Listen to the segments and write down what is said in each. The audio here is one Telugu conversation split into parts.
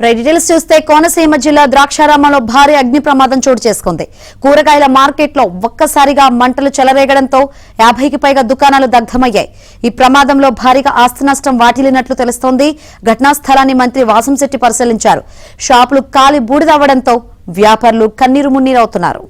డీటెయిల్స్ చూస్తే కోనసీమ జిల్లా ద్రాక్షారామంలో భారీ అగ్ని ప్రమాదం చోటు చేసుకుంది. కూరగాయల మార్కెట్లో ఒక్కసారిగా మంటలు చెలరేగడంతో 50కి పైగా దుకాణాలు దగ్ధమయ్యాయి. ఈ ప్రమాదంలో భారీగా ఆస్తి నష్టం వాటిల్లినట్లు తెలుస్తోంది. ఘటనా స్థలాన్ని మంత్రి వాసంశెట్టి పరిశీలించారు. షాపులు కాలి బూడిదవ్వడంతో వ్యాపారులు కన్నీరు మున్నీరవుతున్నారు.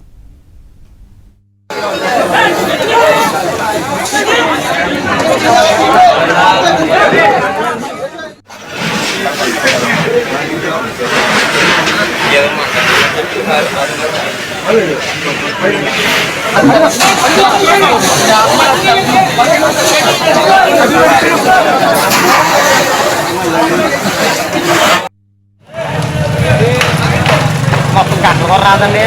మొత్తం గంటలు కూడా రాదండి.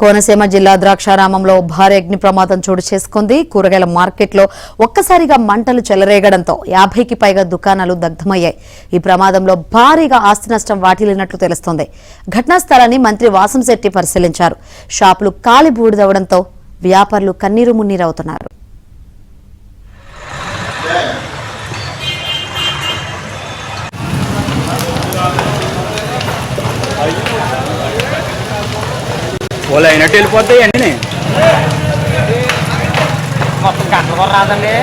కోనసీమ జిల్లా ద్రాక్షారామంలో భారీ అగ్ని ప్రమాదం చోటు చేసుకుంది. కూరగాయల మార్కెట్లో ఒక్కసారిగా మంటలు చెలరేగడంతో 50కి పైగా దుకాణాలు దగ్ధమయ్యాయి. ఈ ప్రమాదంలో భారీగా ఆస్తి నష్టం వాటిల్లినట్లు తెలుస్తోంది. ఘటనా స్థలాన్ని మంత్రి వాసంశెట్టి పరిశీలించారు. షాపులు కాలి బూడిదవడంతో వ్యాపారులు కన్నీరు మున్నీరవుతున్నారు. వాళ్ళు అయినట్టు వెళ్ళిపోతాయి అన్నీ. మొత్తం గంటలు కూడా రాదండి.